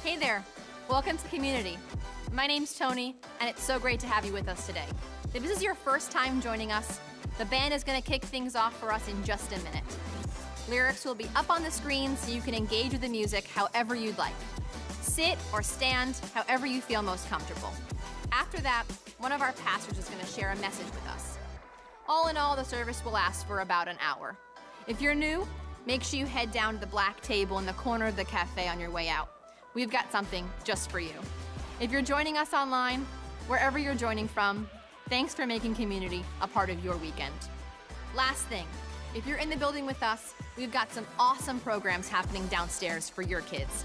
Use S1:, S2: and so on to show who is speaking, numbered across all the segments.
S1: Hey there, welcome to Community. My name's Tony, and it's so great to have you with us today. If this is your first time joining us, the band is going to kick things off for us in just a minute. Lyrics will be up on the screen so you can engage with the music however you'd like. Sit or stand, however you feel most comfortable. After that, one of our pastors is going to share a message with us. All in all, the service will last for about an hour. If you're new, make sure you head down to the black table in the corner of the cafe on your way out. We've got something just for you. If you're joining us online, wherever you're joining from, thanks for making Community a part of your weekend. Last thing, if you're in the building with us, we've got some awesome programs happening downstairs for your kids.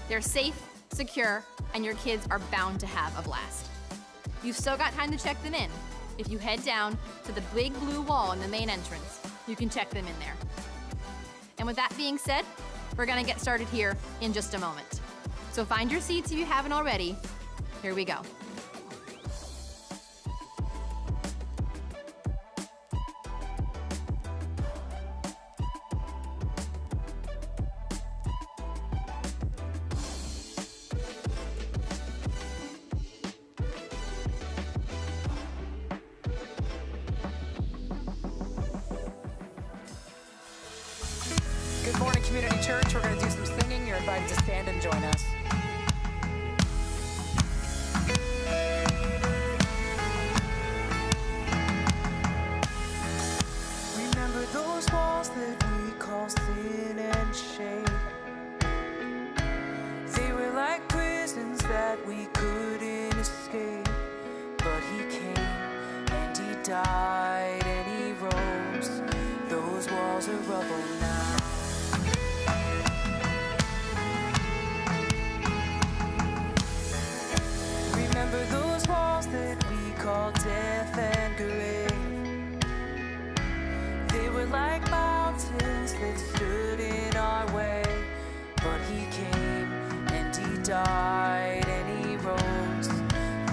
S1: They're safe, secure, and your kids are bound to have a blast. You've still got time to check them in. If you head down to the big blue wall in the main entrance, you can check them in there. And with that being said, we're gonna get started here in just a moment. So find your seats if you haven't already. Here we go.
S2: Good morning, Community Church. We're going to do some singing. You're invited to stand and join us. Remember those walls that we call sin and shame? They were like prisons that we couldn't escape. But he came and he died and he rose. Those walls are rubble now. Remember those walls that we call death and grave? They were like mountains that stood in our way. But he came and he died and he rose.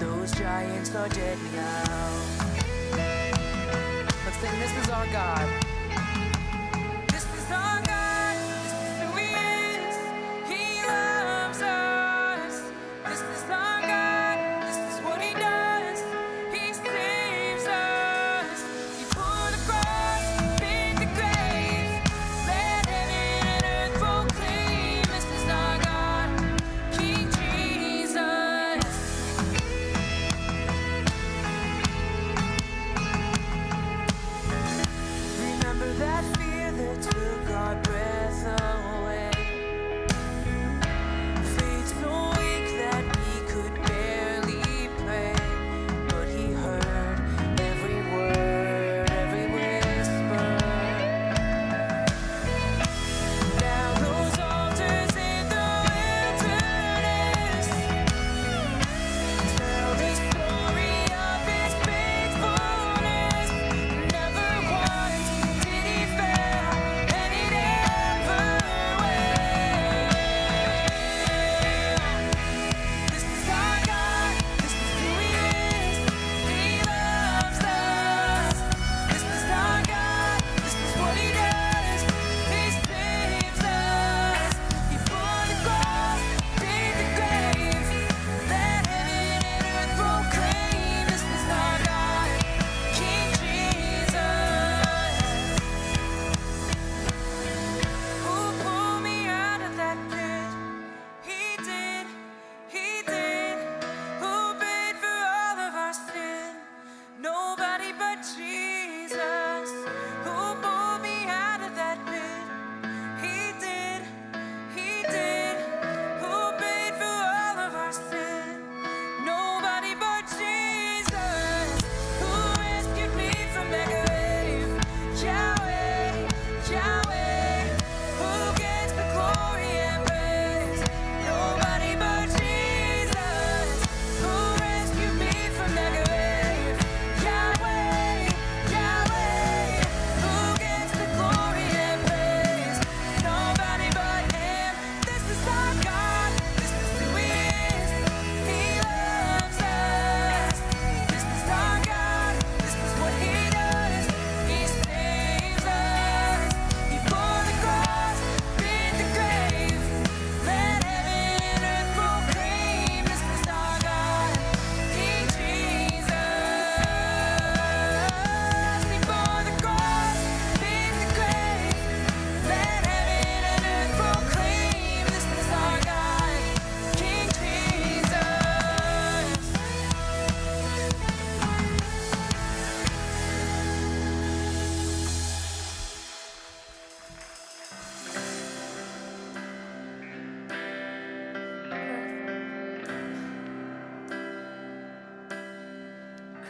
S2: Those giants are dead now. Let's sing, this is our God. This is our God. This is who he is. He loves us. This is our God. This is what he does. He saves us. He bore the cross, paid the grave. Let heaven and earth proclaim. This is our God, King Jesus.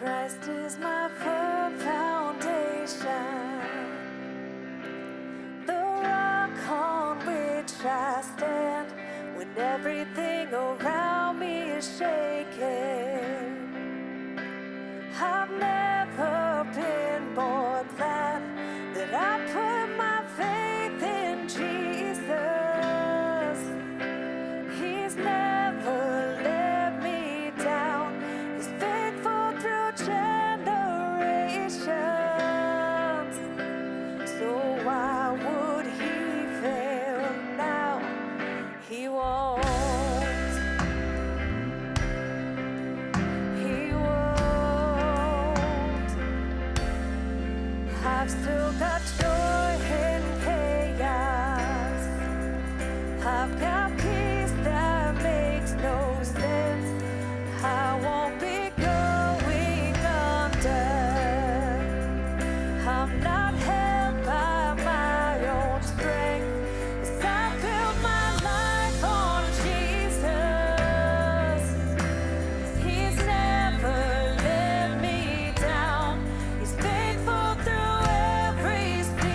S2: Christ is my firm foundation, the rock on which I stand when everything around me is shaking. I've never been more glad that I put my faith in Jesus. He's never let me down. He's faithful through generations. So why would he fail now? He won't. He won't. I've still got joy in chaos. I've got peace that makes no sense. I won't be going under. I'm not held by my own strength, 'cause I built my life on Jesus. He's never let me down. He's faithful through every season.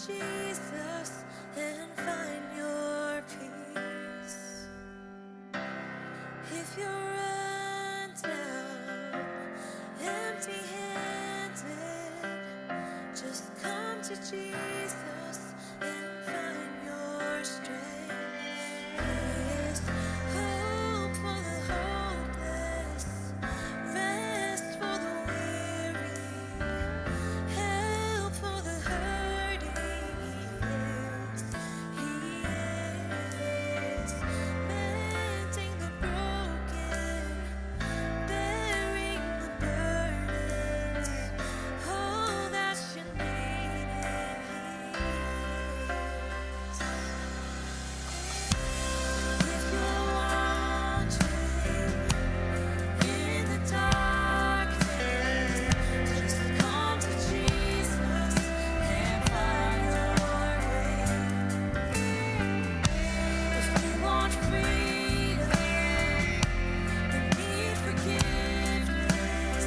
S2: Jesus and find your peace. If you're run down, empty-handed, just come to Jesus and find your strength. Yes, hope for the hopeless, rest for the weary, help for the hurting. He is mending the broken, bearing the burdens. Oh, that's your need, and if you're wandering in the darkness, just come to Jesus and find your way. If you want freedom, you need forgiveness,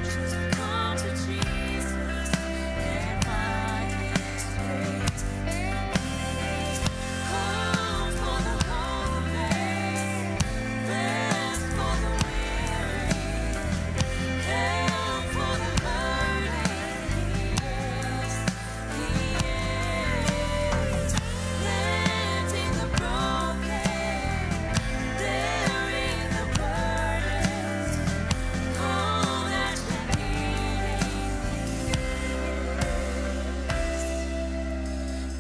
S2: just come to Jesus and find His grace. Hope for the hopeless, rest for the weary, help for the hurting. He is mending the broken, bearing the burdens. All that you need.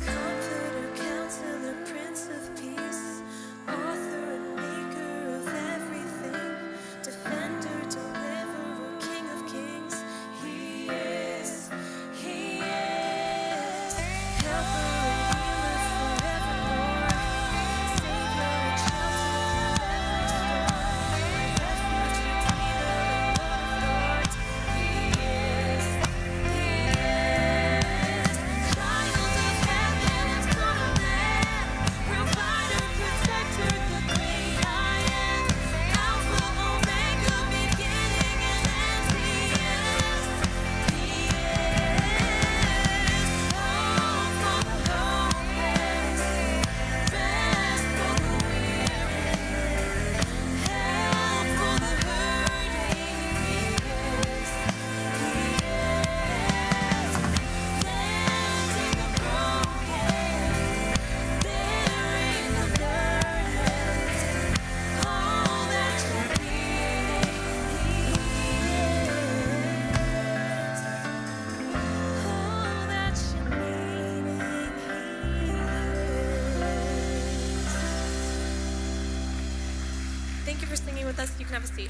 S2: Comforter, Counselor, Prince of Peace, Author and Maker of everything, Defender, Deliverer, King of Kings. He is Helper and Healer forevermore, Savior and Shelter in every storm, Refuge, Redeemer, Lord of Lords. He is Child of Heaven and Son of Man, Provider, Protector, the great I am, Alpha, Omega, beginning and end. He is hope for the hopeless, rest for the weary, help for the hurting. He is mending the broken, bearing the burdens. All that you need, all that you need. Thank you for singing with us. You can have a seat.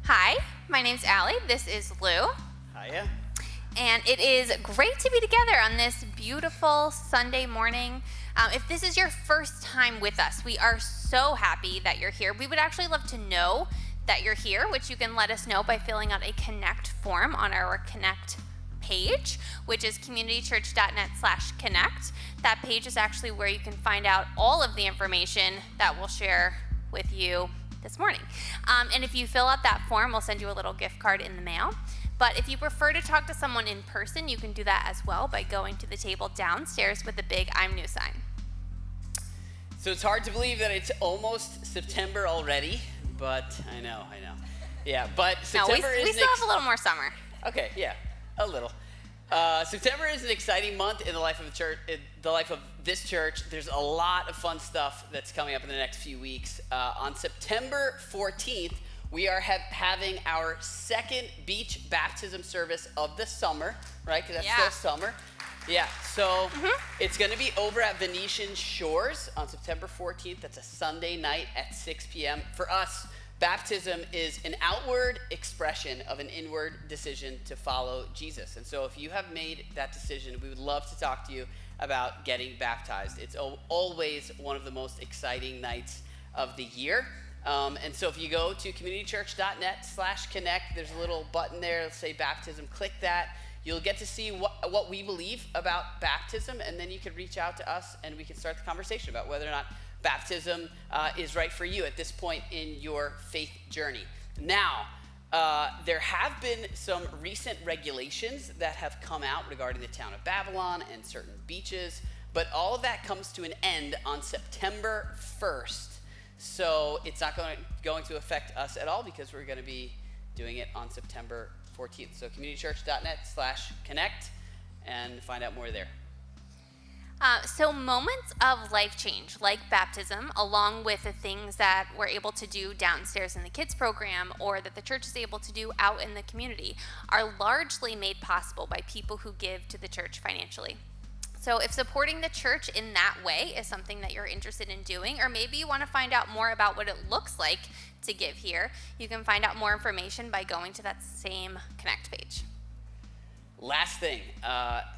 S1: Hi, my name's Allie. This is Lou.
S3: Hiya.
S1: And it is great to be together on this beautiful Sunday morning. If this is your first time with us, we are so happy that you're here. We would actually love to know that you're here, which you can let us know by filling out a Connect form on our Connect page, which is communitychurch.net/connect. That page is actually where you can find out all of the information that we'll share with you this morning. And if you fill out that form, we'll send you a little gift card in the mail. But if you prefer to talk to someone in person, you can do that as well by going to the table downstairs with the big I'm New sign.
S3: So it's hard to believe that it's almost September already, but I know. Yeah, but
S1: No, we
S3: September is
S1: still have a little more summer.
S3: Okay, yeah, a little. September is an exciting month in the life of the church. In the life of this church, there's a lot of fun stuff that's coming up in the next few weeks. On September 14th, we are having our second beach baptism service of the summer, right? Because that's still summer. Yeah, so it's going to be over at Venetian Shores on September 14th. That's a Sunday night at 6 p.m. For us, baptism is an outward expression of an inward decision to follow Jesus. And so if you have made that decision, we would love to talk to you about getting baptized. It's always one of the most exciting nights of the year. And so if you go to communitychurch.net/connect, there's a little button there that say baptism. Click that. You'll get to see what we believe about baptism, and then you can reach out to us and we can start the conversation about whether or not baptism is right for you at this point in your faith journey. Now, There have been some recent regulations that have come out regarding the town of Babylon and certain beaches, but all of that comes to an end on September 1st. So it's not going to affect us at all because we're going to be doing it on September 14th. So communitychurch.net/connect and find out more there.
S4: So moments of life change, like baptism, along with the things that we're able to do downstairs in the kids program or that the church is able to do out in the community, are largely made possible by people who give to the church financially. So if supporting the church in that way is something that you're interested in doing, or maybe you want to find out more about what it looks like to give here, you can find out more information by going to that same Connect page.
S3: Last thing,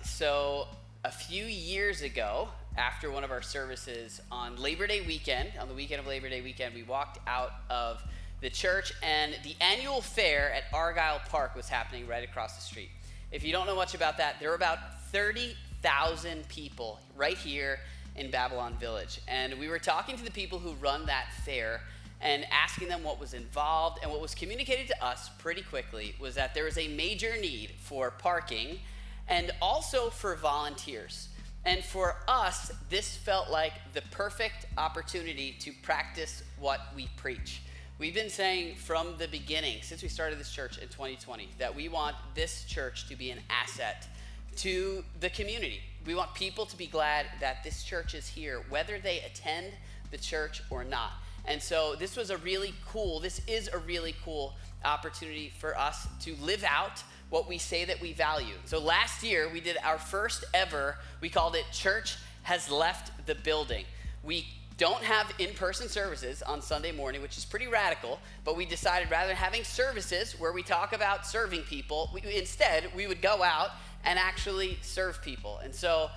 S3: so a few years ago, after one of our services on Labor Day weekend, on the weekend of Labor Day weekend, we walked out of the church and the annual fair at Argyle Park was happening right across the street. If you don't know much about that, there were about 30,000 people right here in Babylon Village. And we were talking to the people who run that fair and asking them what was involved. And what was communicated to us pretty quickly was that there was a major need for parking and also for volunteers. And for us, this felt like the perfect opportunity to practice what we preach. We've been saying from the beginning, since we started this church in 2020, that we want this church to be an asset to the community. We want people to be glad that this church is here, whether they attend the church or not. And so this is a really cool opportunity for us to live out what we say that we value. So last year we did our first ever, we called it Church Has Left the Building. We don't have in-person services on Sunday morning, which is pretty radical, but we decided rather than having services where we talk about serving people, instead we would go out and actually serve people. And so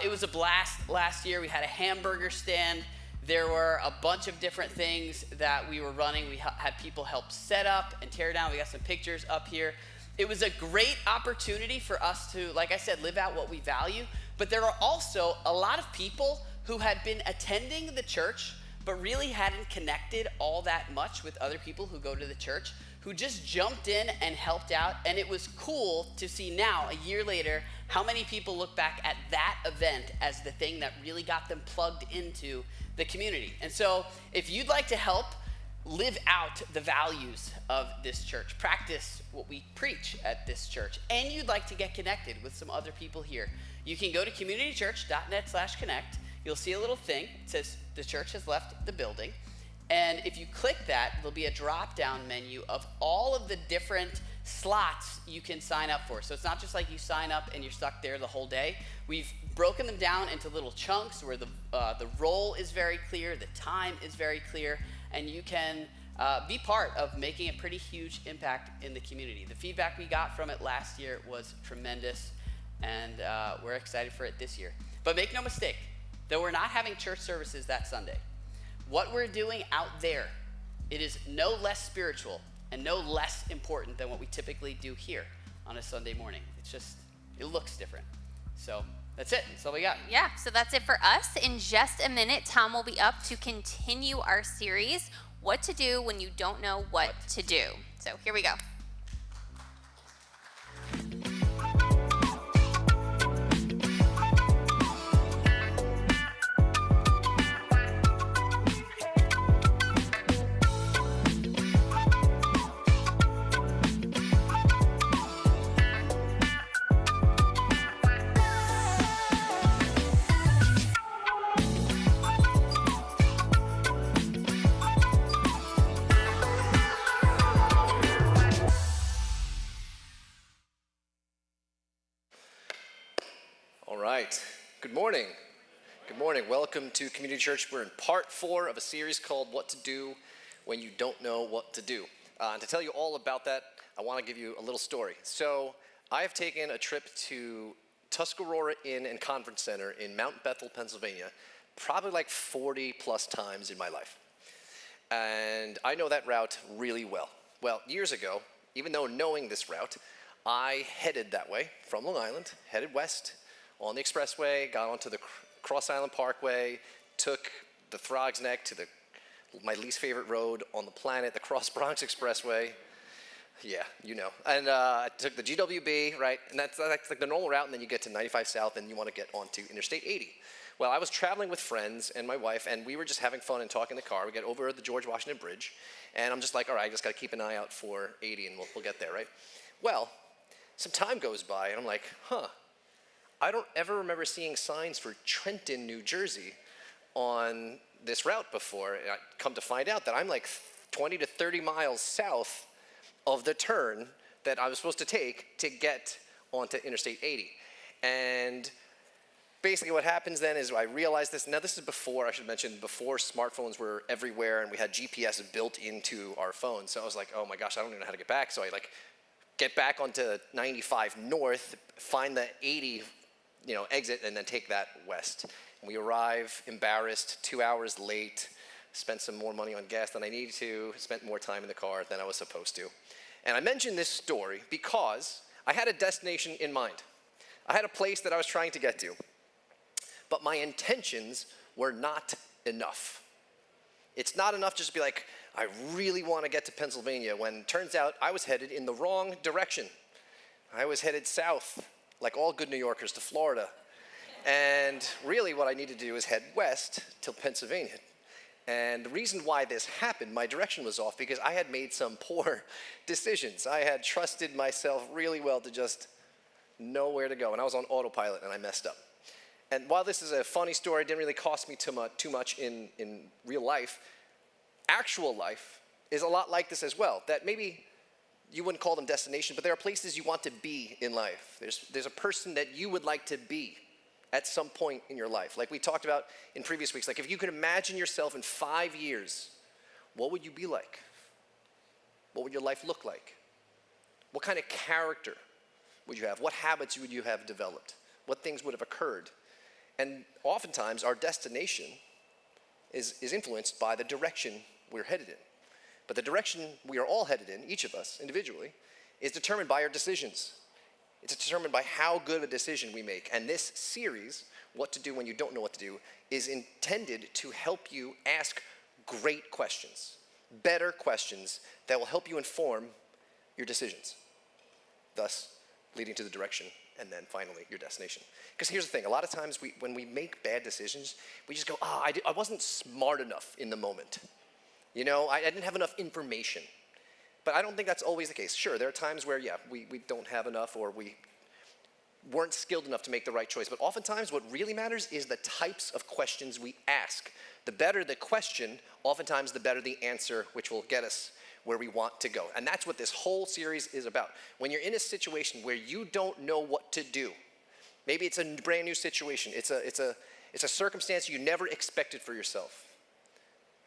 S3: it was a blast last year. We had a hamburger stand. There were a bunch of different things that we were running. We had people help set up and tear down. We got some pictures up here. It was a great opportunity for us to, like I said, live out what we value. But there are also a lot of people who had been attending the church, but really hadn't connected all that much with other people who go to the church, who just jumped in and helped out. And it was cool to see now, a year later, how many people look back at that event as the thing that really got them plugged into the community. And so if you'd like to help live out the values of this church, practice what we preach at this church, and you'd like to get connected with some other people here, you can go to communitychurch.net/connect. You'll see a little thing. It says the church has left the building. And if you click that, there'll be a drop-down menu of all of the different slots you can sign up for. So it's not just like you sign up and you're stuck there the whole day. We've broken them down into little chunks where the role is very clear, the time is very clear, and you can be part of making a pretty huge impact in the community. The feedback we got from it last year was tremendous, and we're excited for it this year. But make no mistake, though we're not having church services that Sunday, what we're doing out there, it is no less spiritual and no less important than what we typically do here on a Sunday morning. It's just, it looks different. So that's it. That's all we got.
S4: Yeah, so that's it for us. In just a minute, Tom will be up to continue our series, What to Do When You Don't Know What to Do. So here we go.
S5: Good morning. Good morning. Welcome to Community Church. We're in part 4 of a series called What to Do When You Don't Know What to Do. And to tell you all about that, I want to give you a little story. So I have taken a trip to Tuscarora Inn and Conference Center in Mount Bethel, Pennsylvania, probably like 40 plus times in my life. And I know that route really well. Well, years ago, even though knowing this route, I headed that way from Long Island, headed west on the expressway, got onto the Cross Island Parkway, took the Throgs Neck to my least favorite road on the planet, the Cross Bronx Expressway, Yeah, you know. And I took the GWB, right? And that's like the normal route, and then you get to 95 South, and you want to get onto Interstate 80. Well, I was traveling with friends and my wife, and we were just having fun and talking in the car. We get over the George Washington Bridge, and I'm just like, all right, I just got to keep an eye out for 80, and we'll get there, right? Well, some time goes by, and I'm like, I don't ever remember seeing signs for Trenton, New Jersey on this route before. And I come to find out that I'm like 20 to 30 miles south of the turn that I was supposed to take to get onto Interstate 80. And basically what happens then is I realized this. Now this is before, I should mention, before smartphones were everywhere and we had GPS built into our phones. So I was like, oh my gosh, I don't even know how to get back. So I get back onto 95 north, find the 80 exit, and then take that west. And we arrive embarrassed, 2 hours late, spent some more money on gas than I needed to, spent more time in the car than I was supposed to. And I mention this story because I had a destination in mind. I had a place that I was trying to get to, but my intentions were not enough. It's not enough just to be like, I really want to get to Pennsylvania, when it turns out I was headed in the wrong direction. I was headed south, like all good New Yorkers, to Florida. And really what I needed to do is head west to Pennsylvania. And the reason why this happened, my direction was off, because I had made some poor decisions. I had trusted myself really well to just know where to go. And I was on autopilot and I messed up. And while this is a funny story, it didn't really cost me too much in real life. Actual life is a lot like this as well, that maybe you wouldn't call them destinations, but there are places you want to be in life. There's a person that you would like to be at some point in your life. Like we talked about in previous weeks, like if you could imagine yourself in 5 years, what would you be like? What would your life look like? What kind of character would you have? What habits would you have developed? What things would have occurred? And oftentimes our destination is influenced by the direction we're headed in. But the direction we are all headed in, each of us individually, is determined by our decisions. It's determined by how good of a decision we make. And this series, What to Do When You Don't Know What to Do, is intended to help you ask great questions, better questions that will help you inform your decisions, thus leading to the direction and then finally your destination. Because here's the thing, a lot of times when we make bad decisions, we just go, I wasn't smart enough in the moment. I didn't have enough information. But I don't think that's always the case. Sure, there are times where, we don't have enough or we weren't skilled enough to make the right choice. But oftentimes what really matters is the types of questions we ask. The better the question, oftentimes the better the answer, which will get us where we want to go. And that's what this whole series is about. When you're in a situation where you don't know what to do, maybe it's a brand new situation, it's a circumstance you never expected for yourself.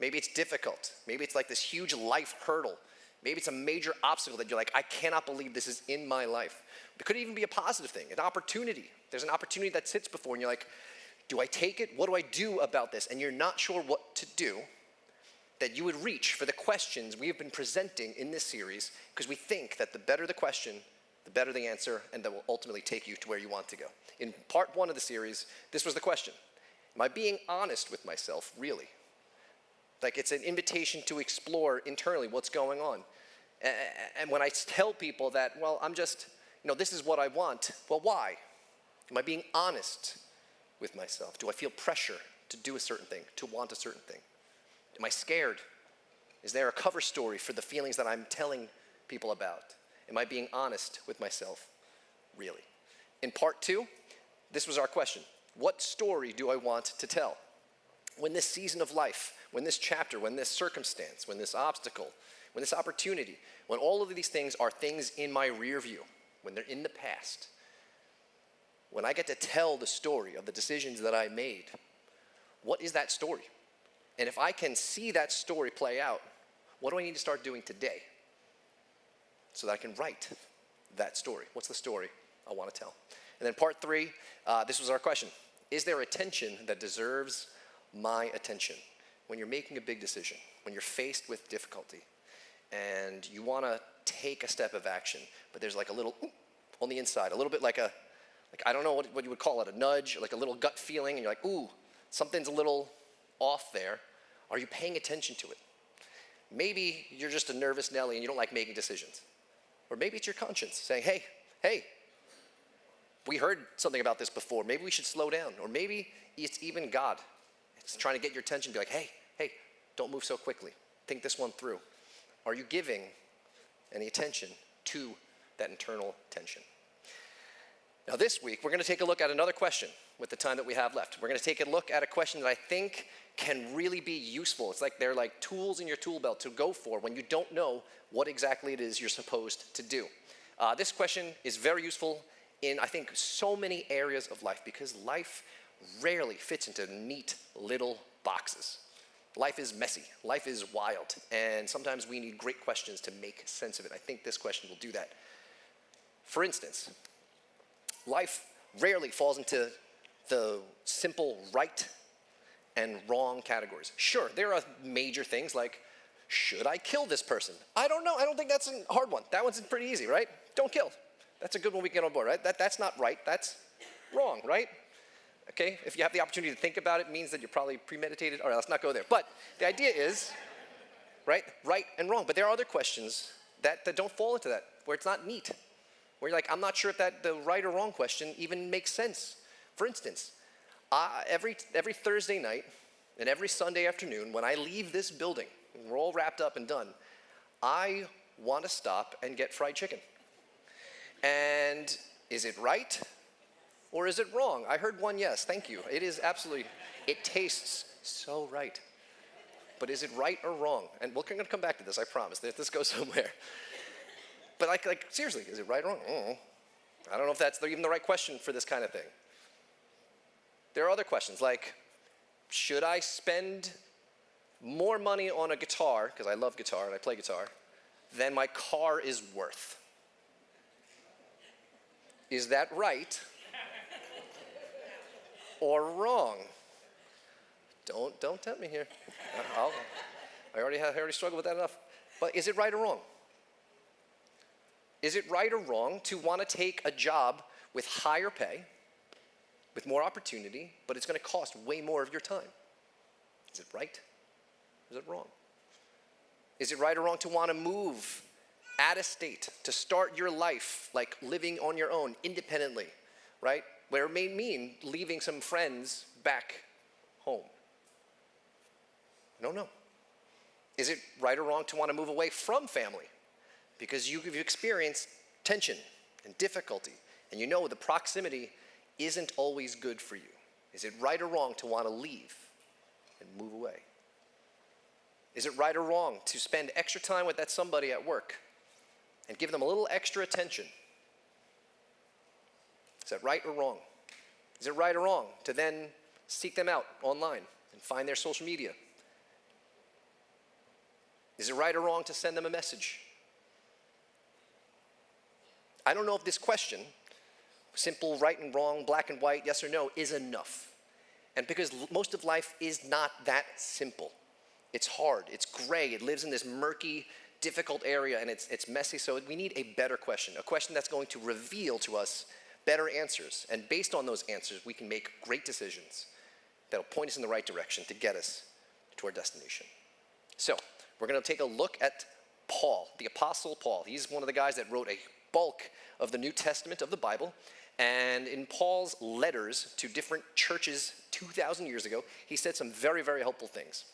S5: Maybe it's difficult. Maybe it's like this huge life hurdle. Maybe it's a major obstacle that you're like, I cannot believe this is in my life. It could even be a positive thing, an opportunity. There's an opportunity that sits before and you're like, do I take it? What do I do about this? And you're not sure what to do, that you would reach for the questions we have been presenting in this series, because we think that the better the question, the better the answer, and that will ultimately take you to where you want to go. In part 1 of the series, this was the question. Am I being honest with myself, really? Like it's an invitation to explore internally what's going on. And when I tell people that, well, I'm just, this is what I want, well, why? Am I being honest with myself? Do I feel pressure to do a certain thing, to want a certain thing? Am I scared? Is there a cover story for the feelings that I'm telling people about? Am I being honest with myself, really? In part 2, this was our question. What story do I want to tell? When this season of life, when this chapter, when this circumstance, when this obstacle, when this opportunity, when all of these things are things in my rear view, when they're in the past, when I get to tell the story of the decisions that I made, what is that story? And if I can see that story play out, what do I need to start doing today so that I can write that story? What's the story I want to tell? And then part 3, this was our question. Is there a tension that deserves my attention? When you're making a big decision, when you're faced with difficulty, and you want to take a step of action, but there's like a little on the inside, a little bit like I don't know what you would call it, a nudge, like a little gut feeling, and you're like, ooh, something's a little off there. Are you paying attention to it? Maybe you're just a nervous Nelly and you don't like making decisions. Or maybe it's your conscience saying, hey, we heard something about this before. Maybe we should slow down. Or maybe it's even God. It's trying to get your attention, be like, hey, don't move so quickly. Think this one through. Are you giving any attention to that internal tension? Now this week, we're going to take a look at another question with the time that we have left. We're going to take a look at a question that I think can really be useful. It's like they're like tools in your tool belt to go for when you don't know what exactly it is you're supposed to do. This question is very useful in, I think, so many areas of life because life rarely fits into neat little boxes. Life is messy, life is wild, and sometimes we need great questions to make sense of it. I think this question will do that. For instance, life rarely falls into the simple right and wrong categories. Sure, there are major things like, should I kill this person? I don't know, I don't think that's a hard one. That one's pretty easy, right? Don't kill. That's a good one we can get on board, right? That's not right, that's wrong, right? Okay, if you have the opportunity to think about it, it means that you're probably premeditated. All right, let's not go there. But the idea is, right and wrong. But there are other questions that don't fall into that, where it's not neat. Where you're like, I'm not sure if that the right or wrong question even makes sense. For instance, every Thursday night and every Sunday afternoon, when I leave this building, and we're all wrapped up and done, I want to stop and get fried chicken. And is it right? Or is it wrong? I heard one yes, thank you. It is absolutely, it tastes so right. But is it right or wrong? And we're gonna come back to this, I promise. This goes somewhere. But like seriously, is it right or wrong? I don't know if that's even the right question for this kind of thing. There are other questions like, should I spend more money on a guitar, because I love guitar and I play guitar, than my car is worth? Is that right? Or wrong? Don't tempt me here. I already struggled with that enough. But is it right or wrong? Is it right or wrong to want to take a job with higher pay, with more opportunity, but it's going to cost way more of your time? Is it right? Or is it wrong? Is it right or wrong to want to move out of state, to start your life like living on your own independently, right? Where it may mean leaving some friends back home. I don't know. Is it right or wrong to want to move away from family? Because you've experienced tension and difficulty, and you know the proximity isn't always good for you. Is it right or wrong to want to leave and move away? Is it right or wrong to spend extra time with that somebody at work and give them a little extra attention? Is that right or wrong? Is it right or wrong to then seek them out online and find their social media? Is it right or wrong to send them a message? I don't know if this question, simple right and wrong, black and white, yes or no, is enough. And because most of life is not that simple. It's hard, it's gray, it lives in this murky, difficult area, and it's messy, so we need a better question, a question that's going to reveal to us better answers. And based on those answers, we can make great decisions that'll point us in the right direction to get us to our destination. So, we're going to take a look at Paul, the Apostle Paul. He's one of the guys that wrote a bulk of the New Testament of the Bible. And in Paul's letters to different churches 2,000 years ago, he said some very, very helpful things.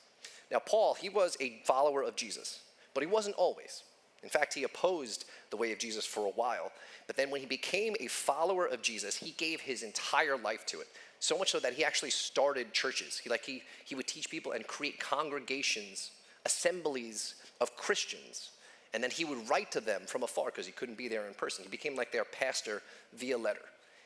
S5: Now, Paul, he was a follower of Jesus, but he wasn't always. In fact, he opposed the way of Jesus for a while. But then when he became a follower of Jesus, he gave his entire life to it. So much so that he actually started churches. He would teach people and create congregations, assemblies of Christians. And then he would write to them from afar because he couldn't be there in person. He became like their pastor via letter.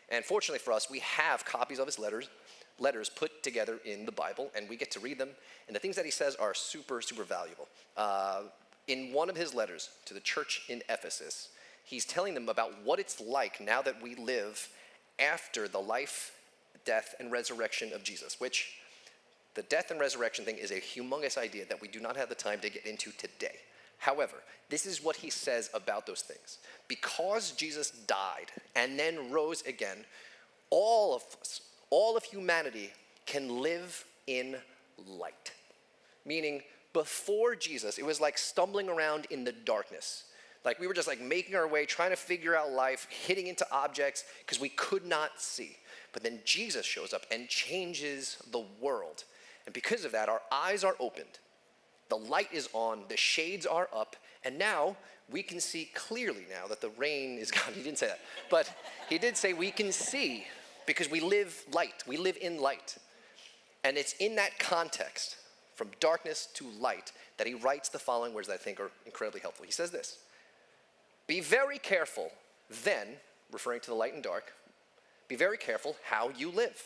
S5: And fortunately for us, we have copies of his letters put together in the Bible, and we get to read them. And the things that he says are super, super valuable. In one of his letters to the church in Ephesus, he's telling them about what it's like now that we live after the life, death, and resurrection of Jesus, which the death and resurrection thing is a humongous idea that we do not have the time to get into today. However, this is what he says about those things. Because Jesus died and then rose again, all of us, all of humanity can live in light. Meaning, before Jesus, it was like stumbling around in the darkness. Like we were just like making our way, trying to figure out life, hitting into objects because we could not see. But then Jesus shows up and changes the world. And because of that, our eyes are opened. The light is on, the shades are up, and now we can see clearly now that the rain is gone. He didn't say that, but he did say we can see because we live light. We live in light. And it's in that context, from darkness to light, that he writes the following words that I think are incredibly helpful. He says this: be very careful then, referring to the light and dark, be very careful how you live.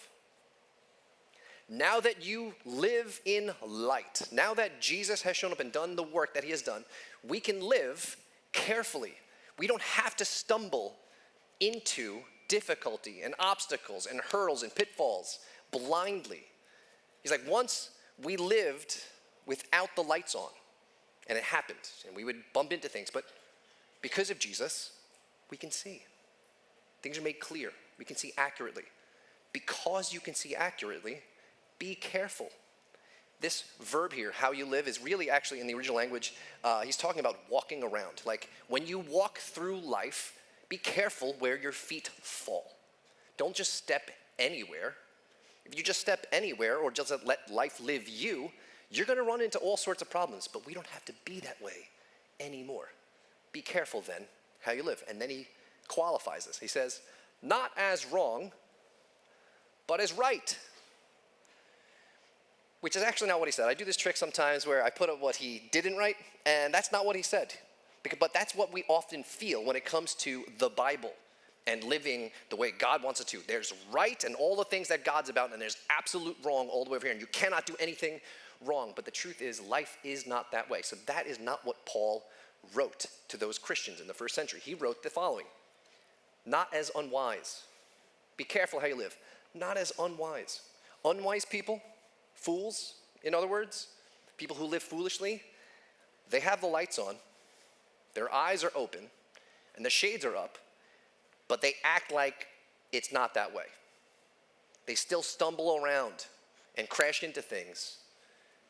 S5: Now that you live in light, now that Jesus has shown up and done the work that he has done, we can live carefully. We don't have to stumble into difficulty and obstacles and hurdles and pitfalls blindly. He's like, once we lived without the lights on, and it happened, and we would bump into things, but because of Jesus, we can see. Things are made clear. We can see accurately. Because you can see accurately, be careful. This verb here, how you live, is really actually in the original language, he's talking about walking around. Like when you walk through life, be careful where your feet fall. Don't just step anywhere. If you just step anywhere or just let life live you, you're going to run into all sorts of problems. But we don't have to be that way anymore. Be careful then how you live. And then he qualifies this. He says, not as wrong, but as right. Which is actually not what he said. I do this trick sometimes where I put up what he didn't write, and that's not what he said. But that's what we often feel when it comes to the Bible and living the way God wants it to. There's right and all the things that God's about, and there's absolute wrong all the way over here, and you cannot do anything wrong. But the truth is, life is not that way. So that is not what Paul wrote to those Christians in the first century. He wrote the following: not as unwise. Be careful how you live. Not as unwise. Unwise people, fools, in other words, people who live foolishly, they have the lights on, their eyes are open, and the shades are up, but they act like it's not that way. They still stumble around and crash into things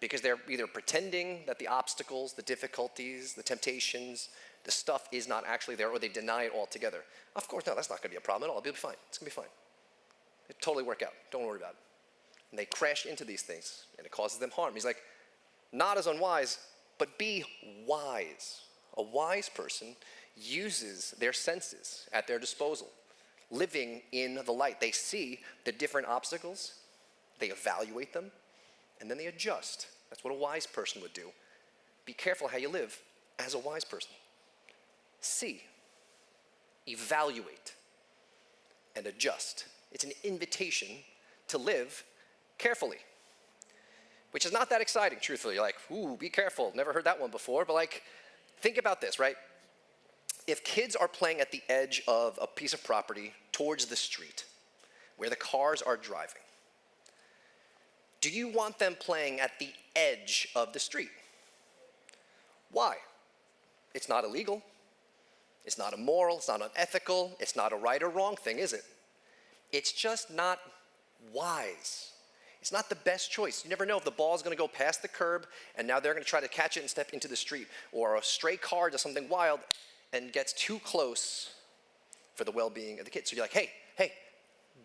S5: because they're either pretending that the obstacles, the difficulties, the temptations, the stuff is not actually there, or they deny it altogether. Of course, no, that's not going to be a problem at all. It'll be fine. It's going to be fine. It'll totally work out. Don't worry about it. And they crash into these things, and it causes them harm. He's like, not as unwise, but be wise. A wise person uses their senses at their disposal, living in the light. They see the different obstacles, they evaluate them, and then they adjust. That's what a wise person would do. Be careful how you live as a wise person. See, evaluate, and adjust. It's an invitation to live carefully, which is not that exciting, truthfully. You're like, ooh, be careful. Never heard that one before. But like, think about this, right? If kids are playing at the edge of a piece of property towards the street where the cars are driving, do you want them playing at the edge of the street? Why? It's not illegal. It's not immoral. It's not unethical. It's not a right or wrong thing, is it? It's just not wise. It's not the best choice. You never know if the ball is going to go past the curb and now they're going to try to catch it and step into the street, or a stray car does something wild and gets too close for the well-being of the kids. So you're like, hey,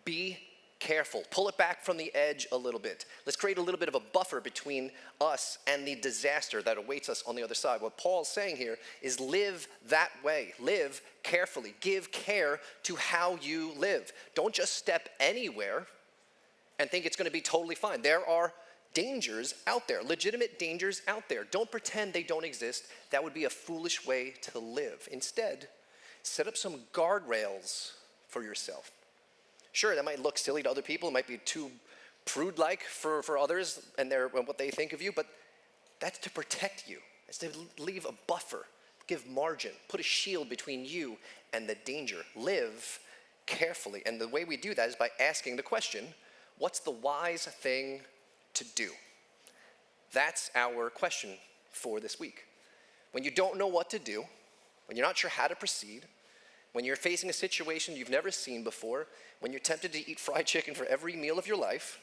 S5: be careful. Pull it back from the edge a little bit. Let's create a little bit of a buffer between us and the disaster that awaits us on the other side. What Paul's saying here is live that way. Live carefully. Give care to how you live. Don't just step anywhere and think it's going to be totally fine. There are dangers out there, legitimate dangers out there. Don't pretend they don't exist. That would be a foolish way to live. Instead, set up some guardrails for yourself. Sure, that might look silly to other people. It might be too prude-like for others and what they think of you, but that's to protect you. It's to leave a buffer, give margin, put a shield between you and the danger. Live carefully. And the way we do that is by asking the question, what's the wise thing to do? That's our question for this week. When you don't know what to do, when you're not sure how to proceed, when you're facing a situation you've never seen before, when you're tempted to eat fried chicken for every meal of your life,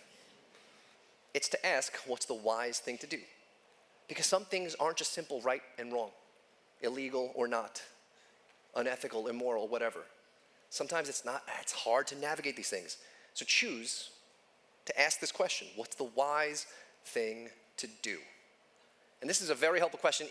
S5: it's to ask, what's the wise thing to do? Because some things aren't just simple right and wrong, illegal or not. unethical, immoral, whatever. Sometimes it's hard to navigate these things. So choose to ask this question: what's the wise thing to do? And this is a very helpful question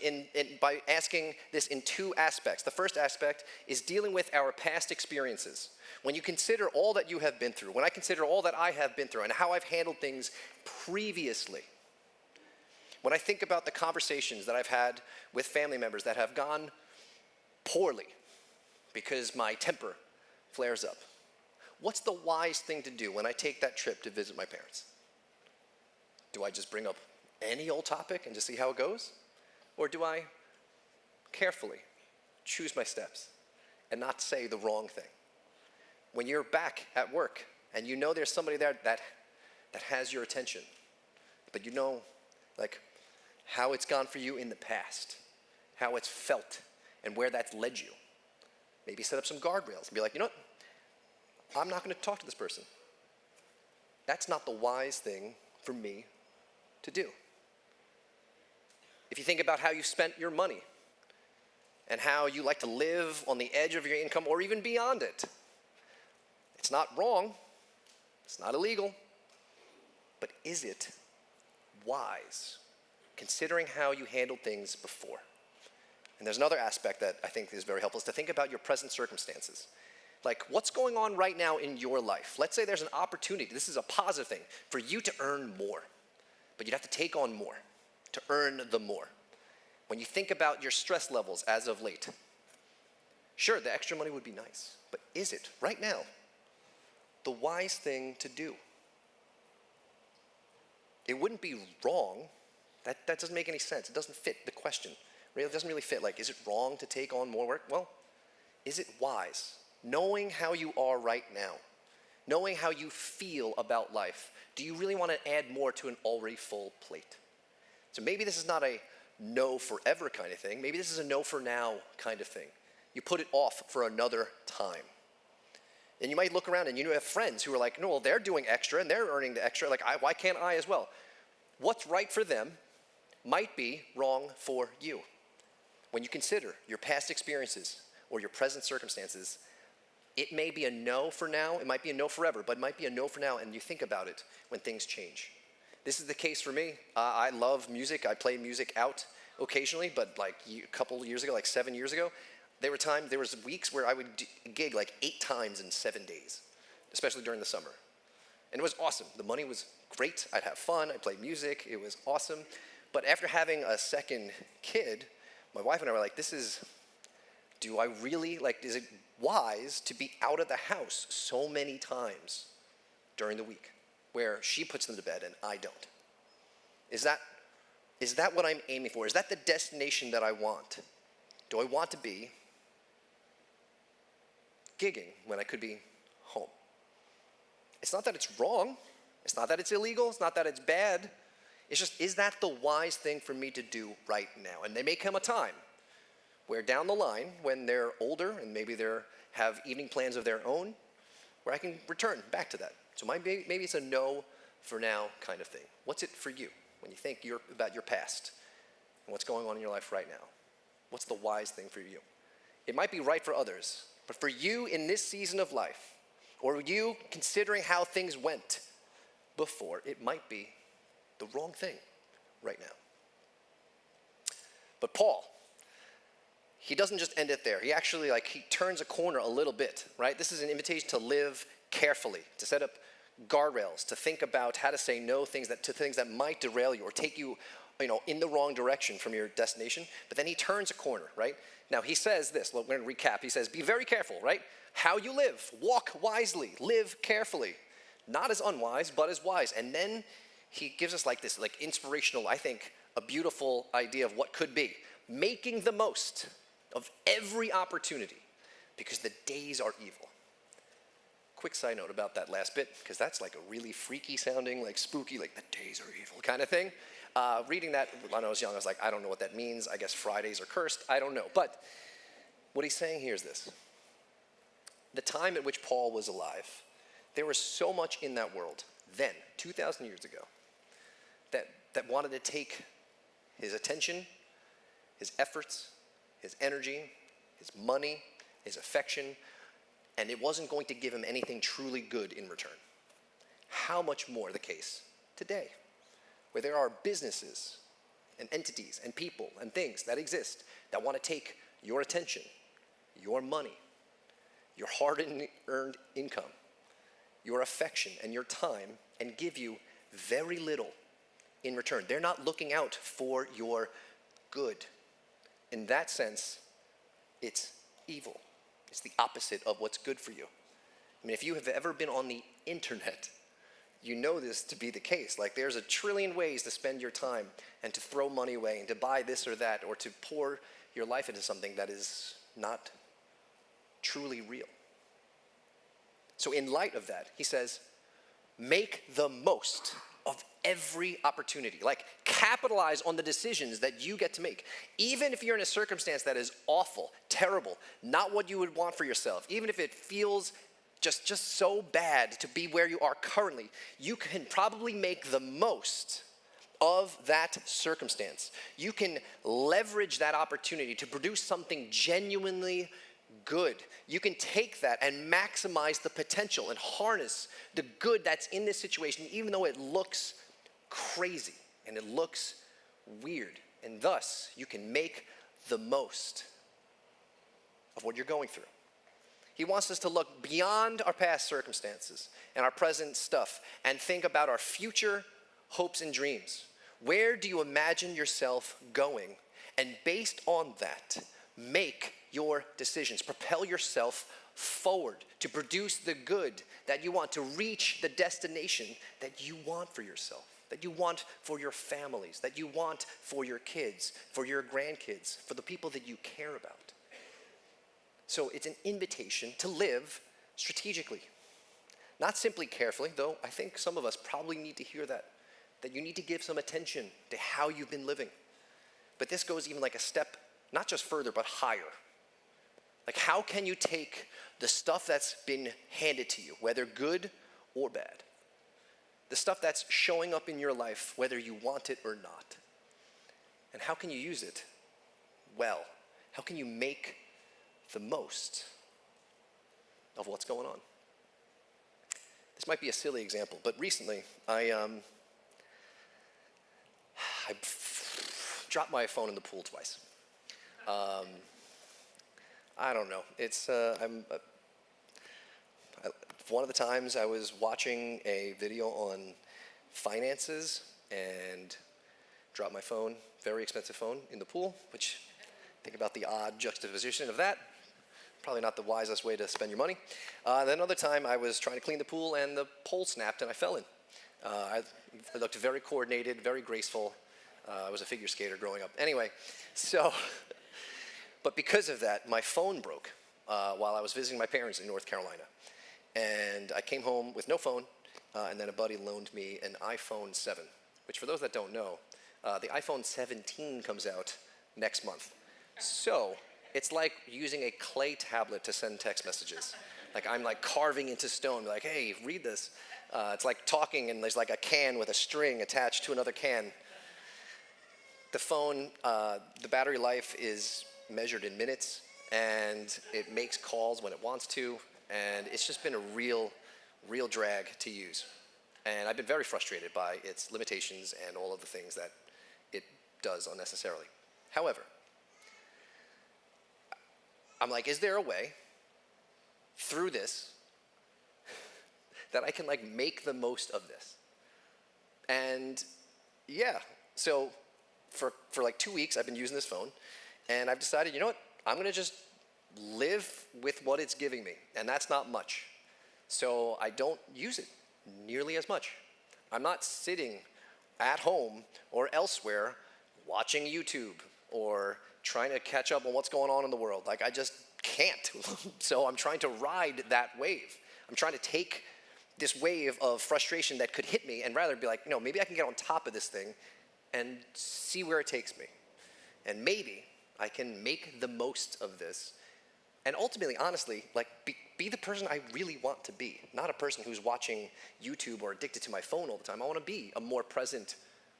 S5: by asking this in two aspects. The first aspect is dealing with our past experiences. When you consider all that you have been through, when I consider all that I have been through and how I've handled things previously, when I think about the conversations that I've had with family members that have gone poorly because my temper flares up, what's the wise thing to do when I take that trip to visit my parents? Do I just bring up any old topic and just see how it goes? Or do I carefully choose my steps and not say the wrong thing? When you're back at work and you know there's somebody there that has your attention, but you know like how it's gone for you in the past, how it's felt, and where that's led you, maybe set up some guardrails and be like, you know what? I'm not going to talk to this person. That's not the wise thing for me to do. If you think about how you spent your money and how you like to live on the edge of your income or even beyond it, it's not wrong, it's not illegal, but is it wise, considering how you handled things before? And there's another aspect that I think is very helpful, is to think about your present circumstances. Like, what's going on right now in your life? Let's say there's an opportunity, this is a positive thing, for you to earn more, but you'd have to take on more to earn the more. When you think about your stress levels as of late, sure, the extra money would be nice, but is it, right now, the wise thing to do? It wouldn't be wrong. That doesn't make any sense. It doesn't fit the question. It doesn't really fit. Like, is it wrong to take on more work? Well, is it wise? Knowing how you are right now, knowing how you feel about life, do you really want to add more to an already full plate? So maybe this is not a no forever kind of thing. Maybe this is a no for now kind of thing. You put it off for another time. And you might look around and you have friends who are like, no, well, they're doing extra and they're earning the extra. Like, why can't I as well? What's right for them might be wrong for you. When you consider your past experiences or your present circumstances, it may be a no for now, it might be a no forever, but it might be a no for now, and you think about it when things change. This is the case for me. I love music. I play music out occasionally, but like a couple years ago, like 7 years ago, there was weeks where I would gig like 8 times in 7 days, especially during the summer. And it was awesome. The money was great. I'd have fun. I'd play music. It was awesome. But after having a second kid, my wife and I were like, do I really, is it wise to be out of the house so many times during the week where she puts them to bed and I don't? Is that what I'm aiming for? Is that the destination that I want? Do I want to be gigging when I could be home? It's not that it's wrong. It's not that it's illegal. It's not that it's bad. It's just, is that the wise thing for me to do right now? And there may come a time where down the line, when they're older and maybe they have evening plans of their own, where I can return back to that. So maybe it's a no for now kind of thing. What's it for you when you think about your past and what's going on in your life right now? What's the wise thing for you? It might be right for others, but for you in this season of life, or you considering how things went before, it might be the wrong thing right now. But Paul, he doesn't just end it there. He actually he turns a corner a little bit, right? This is an invitation to live carefully, to set up guardrails, to think about how to say no to things that might derail you or take you, in the wrong direction from your destination. But then he turns a corner, right? Now he says this, we're going to recap. He says, be very careful, right? How you live, walk wisely, live carefully. Not as unwise, but as wise. And then he gives us this inspirational, I think, a beautiful idea of what could be. Making the most of every opportunity because the days are evil. Quick side note about that last bit, because that's a really freaky sounding, spooky, the days are evil kind of thing. Reading that when I was young, I was like, I don't know what that means. I guess Fridays are cursed. I don't know. But what he's saying here is this. The time at which Paul was alive, there was so much in that world then, 2,000 years ago, that wanted to take his attention, his efforts, his energy, his money, his affection, and it wasn't going to give him anything truly good in return. How much more the case today, where there are businesses and entities and people and things that exist that want to take your attention, your money, your hard-earned income, your affection and your time, and give you very little in return. They're not looking out for your good. In that sense, it's evil. It's the opposite of what's good for you. I mean, if you have ever been on the internet, you know this to be the case. Like, there's a trillion ways to spend your time and to throw money away and to buy this or that, or to pour your life into something that is not truly real. So in light of that, he says, make the most of every opportunity. Like, capitalize on the decisions that you get to make. Even if you're in a circumstance that is awful, terrible, not what you would want for yourself, even if it feels just so bad to be where you are currently, you can probably make the most of that circumstance. You can leverage that opportunity to produce something genuinely good. You can take that and maximize the potential and harness the good that's in this situation, even though it looks crazy and it looks weird. And thus, you can make the most of what you're going through. He wants us to look beyond our past circumstances and our present stuff and think about our future hopes and dreams. Where do you imagine yourself going? And based on that, make your decisions. Propel yourself forward to produce the good that you want, to reach the destination that you want for yourself, that you want for your families, that you want for your kids, for your grandkids, for the people that you care about. So it's an invitation to live strategically. Not simply carefully, though I think some of us probably need to hear that you need to give some attention to how you've been living. But this goes even like a step, not just further, but higher. Like, how can you take the stuff that's been handed to you, whether good or bad, the stuff that's showing up in your life, whether you want it or not, and how can you use it well? How can you make the most of what's going on? This might be a silly example, but recently I dropped my phone in the pool twice. I don't know. It's one of the times I was watching a video on finances and dropped my phone, very expensive phone, in the pool, which, think about the odd juxtaposition of that. Probably not the wisest way to spend your money. Then another time I was trying to clean the pool and the pole snapped and I fell in. I looked very coordinated, very graceful. I was a figure skater growing up. Anyway, but because of that, my phone broke while I was visiting my parents in North Carolina. And I came home with no phone, and then a buddy loaned me an iPhone 7, which, for those that don't know, the iPhone 17 comes out next month. So it's like using a clay tablet to send text messages. Like, I'm like carving into stone, like, hey, read this. It's like talking and there's like a can with a string attached to another can. The phone, the battery life is measured in minutes, and it makes calls when it wants to, and it's just been a real drag to use. And I've been very frustrated by its limitations and all of the things that it does unnecessarily. However, I'm like, is there a way through this that I can like make the most of this? And yeah, so for like 2 weeks I've been using this phone, and I've decided, you know what, I'm gonna just live with what it's giving me, and that's not much. So I don't use it nearly as much. I'm not sitting at home or elsewhere watching YouTube or trying to catch up on what's going on in the world. Like, I just can't. So I'm trying to ride that wave. I'm trying to take this wave of frustration that could hit me and rather be like, you know, maybe I can get on top of this thing and see where it takes me. And maybe I can make the most of this and ultimately, honestly, like be the person I really want to be, not a person who's watching YouTube or addicted to my phone all the time. I want to be a more present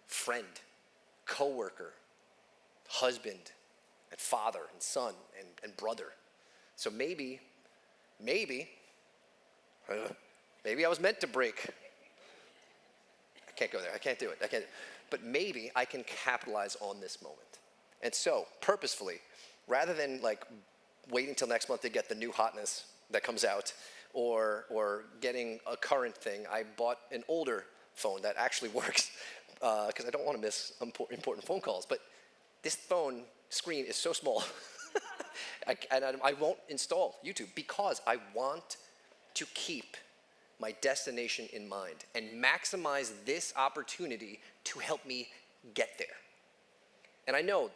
S5: friend, coworker, husband, and father, and son, and brother, So maybe I was meant to break. I can't go there. I can't do it. But maybe I can capitalize on this moment. And so, purposefully, rather than like waiting till next month to get the new hotness that comes out, or getting a current thing, I bought an older phone that actually works, because I don't want to miss important phone calls. But this phone screen is so small, I won't install YouTube because I want to keep my destination in mind and maximize this opportunity to help me get there. And I know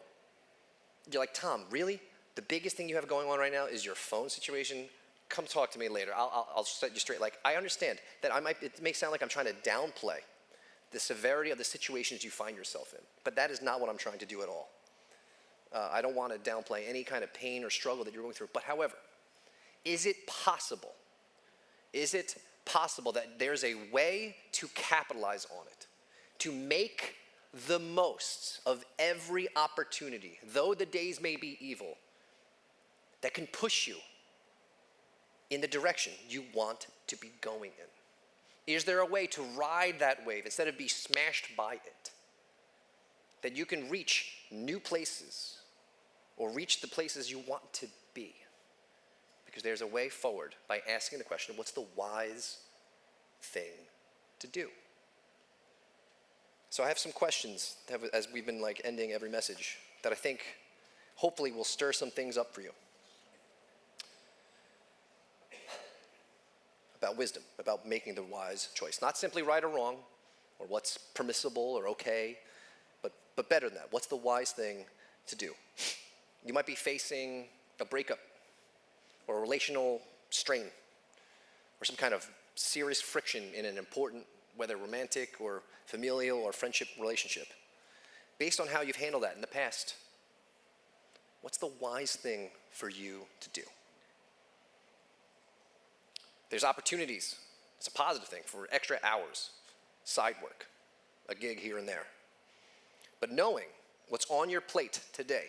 S5: you're like, Tom, really? The biggest thing you have going on right now is your phone situation? Come talk to me later. I'll set you straight. Like, I understand that it may sound like I'm trying to downplay the severity of the situations you find yourself in, but that is not what I'm trying to do at all. I don't want to downplay any kind of pain or struggle that you're going through. But however, is it possible that there's a way to capitalize on it, to make the most of every opportunity, though the days may be evil, that can push you in the direction you want to be going in? Is there a way to ride that wave instead of be smashed by it? That you can reach new places or reach the places you want to be? Because there's a way forward by asking the question, what's the wise thing to do? So I have some questions, as we've been like ending every message, that I think hopefully will stir some things up for you. About wisdom, about making the wise choice. Not simply right or wrong, or what's permissible or okay, but better than that. What's the wise thing to do? You might be facing a breakup, or a relational strain, or some kind of serious friction in an important, whether romantic or familial or friendship relationship. Based on how you've handled that in the past, what's the wise thing for you to do? There's opportunities, it's a positive thing, for extra hours, side work, a gig here and there. But knowing what's on your plate today,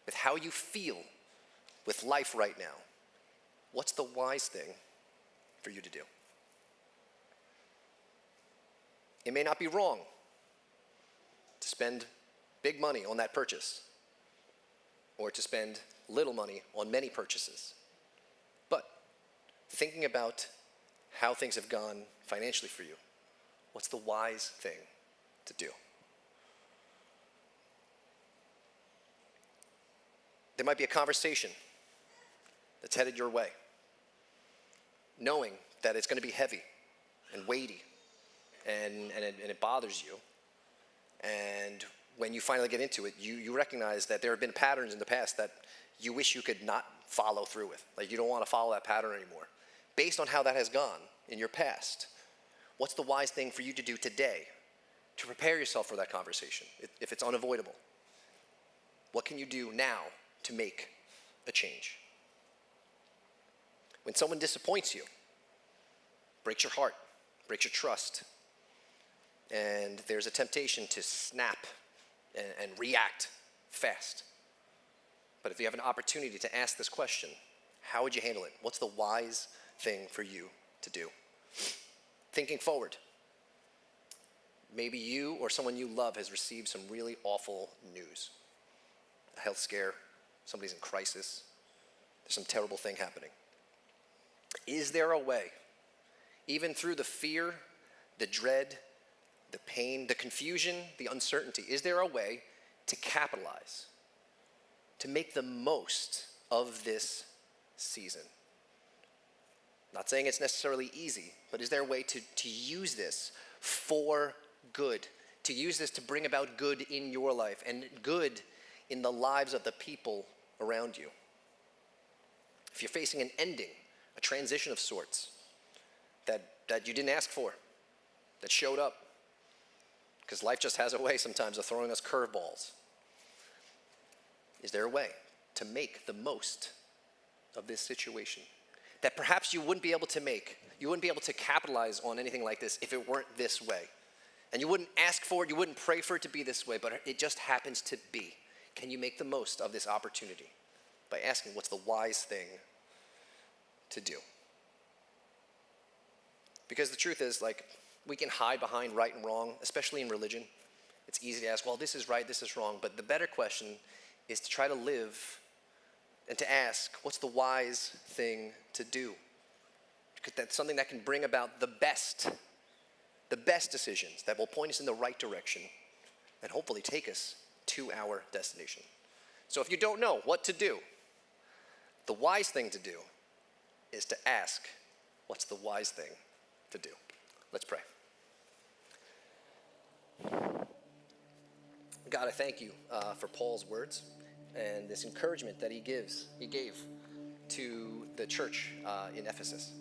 S5: with how you feel with life right now, what's the wise thing for you to do? It may not be wrong to spend big money on that purchase, or to spend little money on many purchases. But thinking about how things have gone financially for you, what's the wise thing to do? There might be a conversation that's headed your way, knowing that it's going to be heavy and weighty, and it bothers you. And when you finally get into it, you recognize that there have been patterns in the past that you wish you could not follow through with. Like, you don't want to follow that pattern anymore. Based on how that has gone in your past, what's the wise thing for you to do today to prepare yourself for that conversation, if it's unavoidable? What can you do now to make a change? When someone disappoints you, breaks your heart, breaks your trust, and there's a temptation to snap and react fast. But if you have an opportunity to ask this question, how would you handle it? What's the wise thing for you to do? Thinking forward, maybe you or someone you love has received some really awful news. A health scare, somebody's in crisis, there's some terrible thing happening. Is there a way, even through the fear, the dread, the pain, the confusion, the uncertainty, is there a way to capitalize, to make the most of this season? Not saying it's necessarily easy, but is there a way to use this for good, to use this to bring about good in your life and good in the lives of the people around you? If you're facing an ending, a transition of sorts that you didn't ask for, that showed up, because life just has a way sometimes of throwing us curveballs. Is there a way to make the most of this situation that perhaps you wouldn't be able to make? You wouldn't be able to capitalize on anything like this if it weren't this way. And you wouldn't ask for it, you wouldn't pray for it to be this way, but it just happens to be. Can you make the most of this opportunity by asking what's the wise thing to do. Because the truth is, like, we can hide behind right and wrong, especially in religion. It's easy to ask, well, this is right, this is wrong. But the better question is to try to live and to ask, what's the wise thing to do? Because that's something that can bring about the best decisions that will point us in the right direction and hopefully take us to our destination. So if you don't know what to do, the wise thing to do is to ask, what's the wise thing to do? Let's pray. God, I thank you for Paul's words and this encouragement that he gave to the church in Ephesus.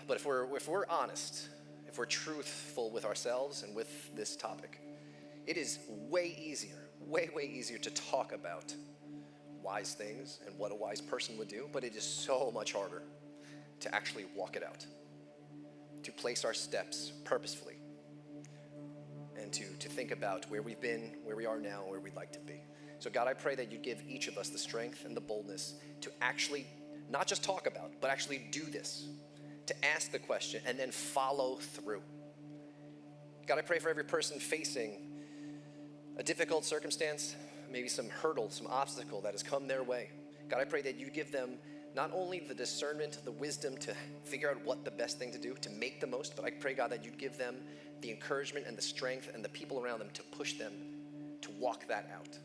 S5: But if we're honest, if we're truthful with ourselves and with this topic, it is way easier to talk about wise things and what a wise person would do, but it is so much harder to actually walk it out, to place our steps purposefully, and to think about where we've been, where we are now, where we'd like to be. So God, I pray that you give each of us the strength and the boldness to actually not just talk about, but actually do this, to ask the question and then follow through. God, I pray for every person facing a difficult circumstance, maybe some hurdle, some obstacle that has come their way. God, I pray that you give them not only the discernment, the wisdom to figure out what the best thing to do, to make the most, but I pray, God, that you'd give them the encouragement and the strength and the people around them to push them to walk that out.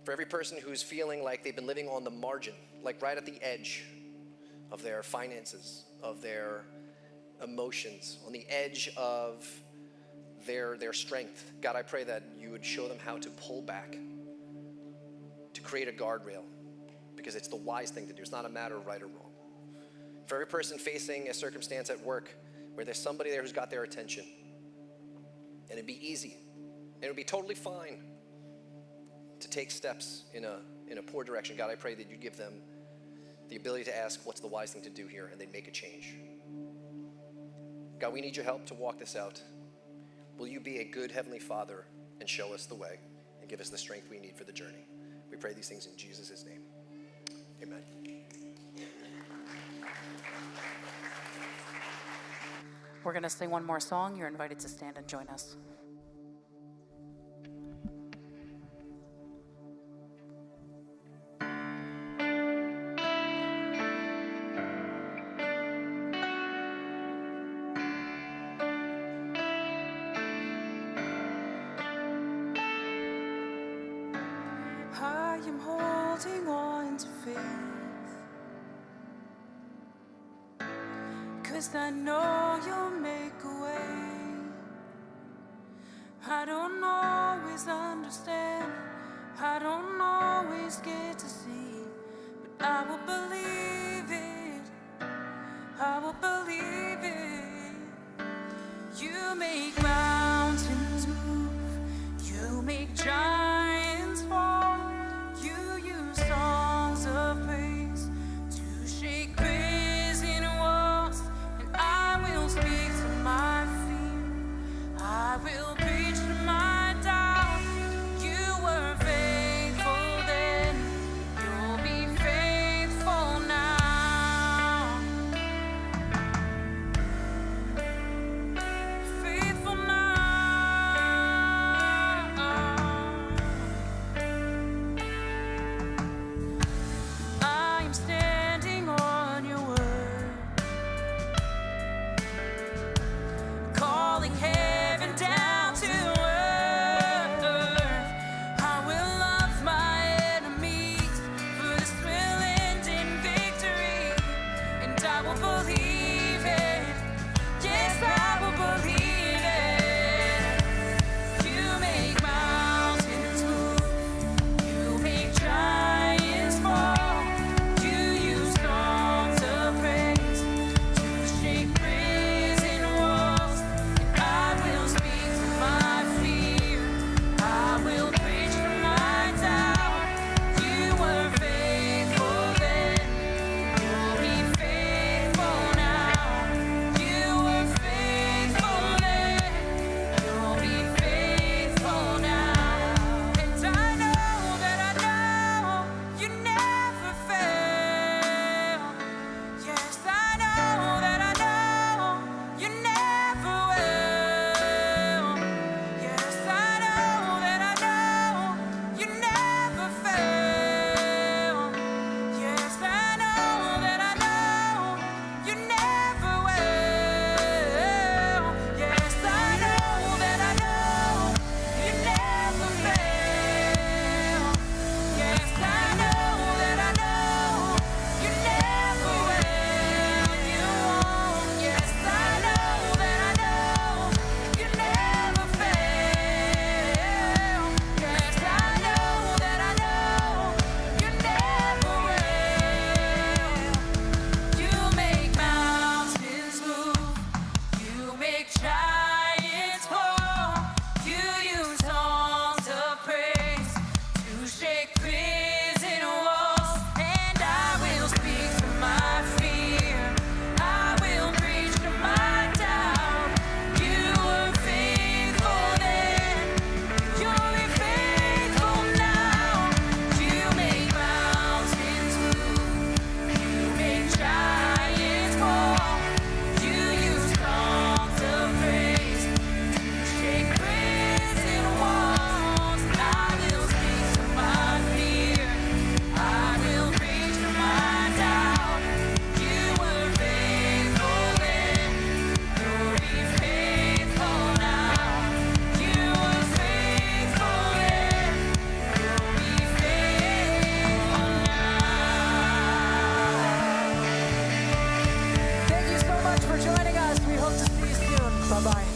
S5: For every person who's feeling like they've been living on the margin, like right at the edge of their finances, of their emotions, on the edge of their strength, God, I pray that you would show them how to pull back, to create a guardrail, because it's the wise thing to do. It's not a matter of right or wrong. For every person facing a circumstance at work where there's somebody there who's got their attention, and it'd be easy, and it would be totally fine to take steps in a poor direction, God, I pray that you give them the ability to ask, what's the wise thing to do here, and they make a change. God, we need your help to walk this out. Will you be a good Heavenly Father and show us the way and give us the strength we need for the journey? We pray these things in Jesus' name. Amen.
S6: We're going to sing one more song. You're invited to stand and join us.
S2: I am holding on to faith, 'cause I know you'll make a way. I don't always understand, I don't always get to see, but I will believe it, I will believe it. You make mountains move, you make giants fall. You use songs of praise to shake prison walls, and I will speak to my fear, I will preach to my doubt. You were faithful then, you'll be faithful now. Faithful now. I am standing on your word, calling heaven down to
S7: Bye-bye.